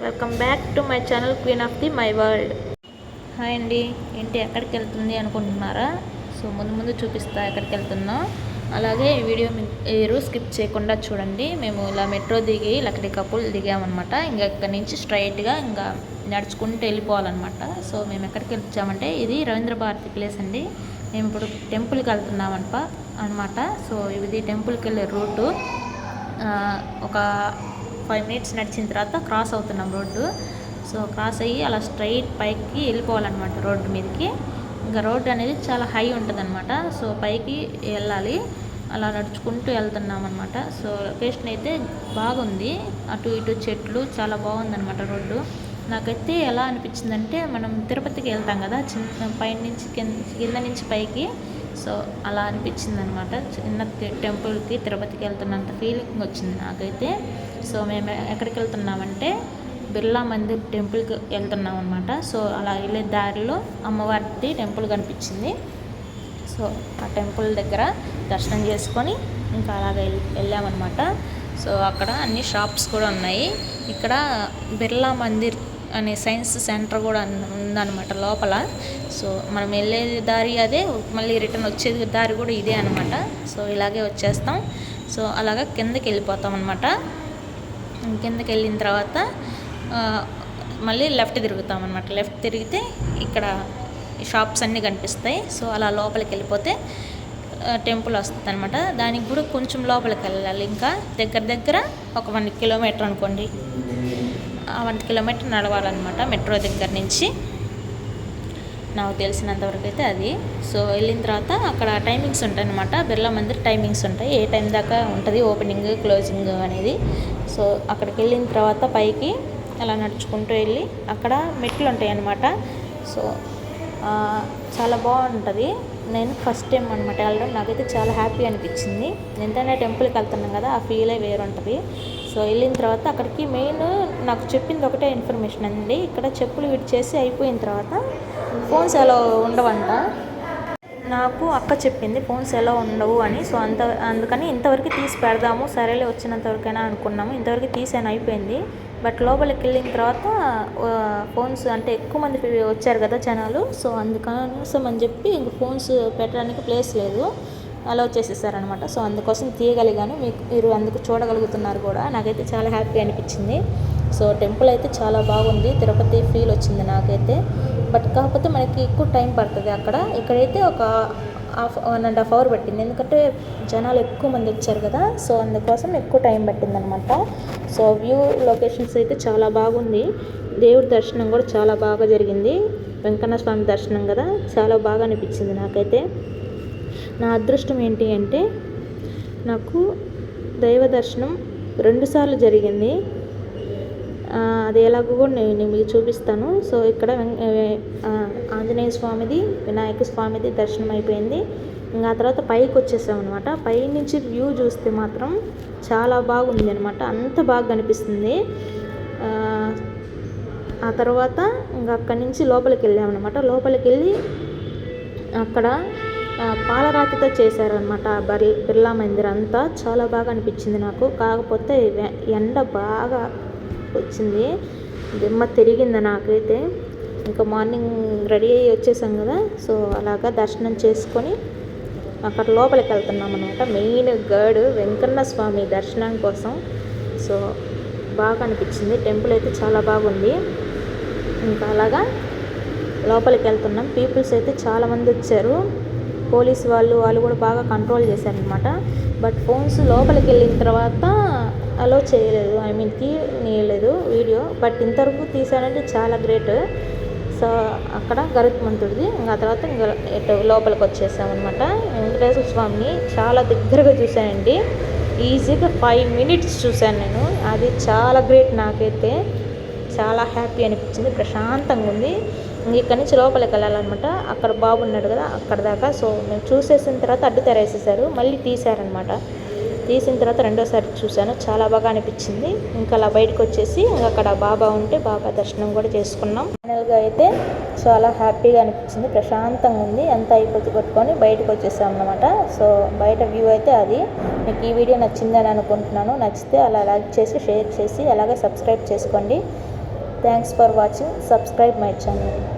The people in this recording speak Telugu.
Welcome back to my channel queen of the my world. Hi అండి, ఏంటి ఎక్కడికి వెళ్తుంది అనుకుంటున్నారా? సో ముందు చూపిస్తా ఎక్కడికి వెళ్తున్నా. అలాగే ఈ వీడియో మీరు స్కిప్ చేయకుండా చూడండి. మేము ఇలా మెట్రో దిగి లక్డీ కపుల్ దిగామన్నమాట. ఇంకా ఇక్కడ నుంచి స్ట్రైట్గా ఇంకా నడుచుకుంటూ వెళ్ళిపోవాలన్నమాట. సో మేము ఎక్కడికి వచ్చామంటే ఇది రవీంద్ర భారతి ప్లేస్ అండి. మేము ఇప్పుడు టెంపుల్కి వెళ్తున్నాం అనమాట. సో ఇది టెంపుల్కి వెళ్ళే రూటు. ఒక 5 minutes నడిచిన తర్వాత క్రాస్ అవుతున్నాం రోడ్డు. సో క్రాస్ అయ్యి అలా స్ట్రైట్ పైకి వెళ్ళిపోవాలన్నమాట రోడ్డు మీదకి. ఇంకా రోడ్డు అనేది చాలా హై ఉంటుంది అనమాట. సో పైకి వెళ్ళాలి, అలా నడుచుకుంటూ వెళ్తున్నాం అనమాట. సో లొకేషన్ అయితే బాగుంది, అటు ఇటు చెట్లు చాలా బాగుందన్నమాట రోడ్డు. నాకైతే ఎలా అనిపించిందంటే మనం తిరుపతికి వెళ్తాం కదా, చిన్న పైనుంచి కింద నుంచి పైకి. సో అలా అనిపించింది అనమాట. చిన్న టెంపుల్కి తిరుపతికి వెళ్తున్నంత ఫీలింగ్ వచ్చింది నాకైతే. సో మేము ఎక్కడికి వెళ్తున్నామంటే బిర్లా మందిర్ టెంపుల్కి వెళ్తున్నాం అనమాట. సో అలా వెళ్ళే దారిలో అమ్మవారి టెంపుల్ కనిపించింది. సో ఆ టెంపుల్ దగ్గర దర్శనం చేసుకొని ఇంకా అలాగ వెళ్ళామన్నమాట. సో అక్కడ అన్ని షాప్స్ కూడా ఉన్నాయి. ఇక్కడ బిర్లా మందిర్ అనే సైన్స్ సెంటర్ కూడా ఉందన్నమాట లోపల. సో మనం వెళ్ళే దారి అదే, మళ్ళీ రిటర్న్ వచ్చేది దారి కూడా ఇదే అనమాట. సో ఇలాగే వచ్చేస్తాం. సో అలాగా కిందకి వెళ్ళిపోతాం అనమాట. కిందకి వెళ్ళిన తర్వాత మళ్ళీ లెఫ్ట్ తిరుగుతాం అనమాట. లెఫ్ట్ తిరిగితే ఇక్కడ షాప్స్ అన్నీ కనిపిస్తాయి. సో అలా లోపలికి వెళ్ళిపోతే టెంపుల్ వస్తుంది అనమాట. దానికి కూడా కొంచెం లోపలికి వెళ్ళాలి. ఇంకా దగ్గర ఒక 1 kilometer అనుకోండి. ఆ 1 kilometer నడవాలన్నమాట మెట్రో దగ్గర నుంచి, నాకు తెలిసినంతవరకు అయితే అది. సో వెళ్ళిన తర్వాత అక్కడ టైమింగ్స్ ఉంటాయి అనమాట. బిర్లా మందిర్ టైమింగ్స్ ఉంటాయి, ఏ టైం దాకా ఉంటుంది ఓపెనింగ్ క్లోజింగ్ అనేది. సో అక్కడికి వెళ్ళిన తర్వాత పైకి అలా నడుచుకుంటూ వెళ్ళి అక్కడ మెట్లు ఉంటాయి అన్నమాట. సో చాలా బాగుంటుంది. నేను ఫస్ట్ టైం అనమాట వెళ్ళడం. నాకైతే చాలా హ్యాపీ అనిపించింది. ఎంతైనా టెంపుల్కి వెళ్తున్నాం కదా, ఆ ఫీలే వేరుంటుంది. సో వెళ్ళిన తర్వాత అక్కడికి మెయిన్ నాకు చెప్పింది ఒకటే ఇన్ఫర్మేషన్ అండి. ఇక్కడ చెప్పులు విడిచేసి అయిపోయిన తర్వాత ఫోన్స్ ఎలా ఉండవంట. నాకు అక్క చెప్పింది ఫోన్స్ ఎలా ఉండవు అని. సో అందుకని ఇంతవరకు తీసి పెడదాము, సరేలే వచ్చినంతవరకైనా అనుకున్నాము. ఇంతవరకు తీసాను, అయిపోయింది. బట్ లోపలికి వెళ్ళిన తర్వాత ఫోన్స్ అంటే ఎక్కువ మంది వచ్చారు కదా జనాలు. సో అందుకోసం అని చెప్పి ఇంక ఫోన్స్ పెట్టడానికి ప్లేస్ లేదు, అలా వచ్చేసేసారనమాట. సో అందుకోసం తీయగలిగాను, మీరు అందుకు చూడగలుగుతున్నారు కూడా. నాకైతే చాలా హ్యాపీ అనిపించింది. సో టెంపుల్ అయితే చాలా బాగుంది, తిరుపతి ఫీల్ వచ్చింది నాకైతే. బట్ కాకపోతే మనకి ఎక్కువ టైం పడుతుంది అక్కడ. ఇక్కడైతే ఒక 1.5 hour పట్టింది, ఎందుకంటే జనాలు ఎక్కువ మంది వచ్చారు కదా. సో అందుకోసం ఎక్కువ టైం పట్టింది అనమాట. సో వ్యూ లొకేషన్స్ అయితే చాలా బాగుంది. దేవుడి దర్శనం కూడా చాలా బాగా జరిగింది. వెంకన్న స్వామి దర్శనం కదా, చాలా బాగా అనిపించింది నాకైతే. నా అదృష్టం ఏంటి అంటే నాకు దైవ దర్శనం 2 సార్లు జరిగింది. అది ఎలాగో కూడా నేను మీకు చూపిస్తాను. సో ఇక్కడ ఆంజనేయ స్వామిది, వినాయక స్వామిది దర్శనం అయిపోయింది. ఇంకా ఆ తర్వాత పైకి వచ్చేసాం అనమాట. పై నుంచి వ్యూ చూస్తే మాత్రం చాలా బాగుంది అనమాట, అంత బాగా కనిపిస్తుంది. ఆ తర్వాత ఇంకా అక్కడి నుంచి లోపలికి వెళ్ళామన్నమాట. లోపలికి వెళ్ళి అక్కడ పాలరాతితో చేశారనమాట బిర్లా మందిర్ అంతా. చాలా బాగా అనిపించింది నాకు. కాకపోతే ఎండ బాగా వచ్చింది, దిమ్మ తిరిగింది నాకైతే. ఇంకా మార్నింగ్ రెడీ అయ్యి వచ్చేసాం కదా. సో అలాగా దర్శనం చేసుకొని అక్కడ లోపలికి వెళ్తున్నాం అనమాట. మెయిన్ గైడ్ వెంకన్న స్వామి దర్శనం కోసం. సో బాగా అనిపించింది, టెంపుల్ అయితే చాలా బాగుంది. ఇంకా అలాగా లోపలికి వెళ్తున్నాం. పీపుల్స్ అయితే చాలామంది వచ్చారు. పోలీస్ వాళ్ళు కూడా బాగా కంట్రోల్ చేశారనమాట. బట్ ఫోన్స్ లోపలికి వెళ్ళిన తర్వాత అలో చేయలేదు, తీయలేదు వీడియో. బట్ ఇంతవరకు తీసానంటే చాలా గ్రేట్. సో అక్కడ గరుత్మంతుడిది. ఇంకా తర్వాత ఇంకా లోపలికి వచ్చేసామన్నమాట. వెంకటేశ్వర స్వామిని చాలా దగ్గరగా చూశానండి. ఈజీగా 5 minutes చూశాను నేను. అది చాలా గ్రేట్. నాకైతే చాలా హ్యాపీ అనిపించింది, ప్రశాంతంగా ఉంది. ఇక్కడ నుంచి లోపలికి వెళ్ళాలన్నమాట. అక్కడ బాబు ఉన్నాడు కదా, అక్కడ దాకా. సో మేము చూసేసిన తర్వాత అడ్డు తెరేసేసారు, మళ్ళీ తీసారనమాట. తీసిన తర్వాత రెండోసారి చూశాను, చాలా బాగా అనిపించింది. ఇంకా అలా బయటకు వచ్చేసి ఇంకా అక్కడ బాబా ఉంటే బాబా దర్శనం కూడా చేసుకున్నాం. ఫైనల్గా అయితే చాలా హ్యాపీగా అనిపించింది, ప్రశాంతంగా ఉంది. అంతా అయిపోతే కొట్టుకొని బయటకు వచ్చేసాం అన్నమాట. సో బయట వ్యూ అయితే అది. మీకు ఈ వీడియో నచ్చిందని అనుకుంటున్నాను. నచ్చితే అలా లైక్ చేసి షేర్ చేసి అలాగే సబ్స్క్రైబ్ చేసుకోండి. Thanks for watching. Subscribe my channel.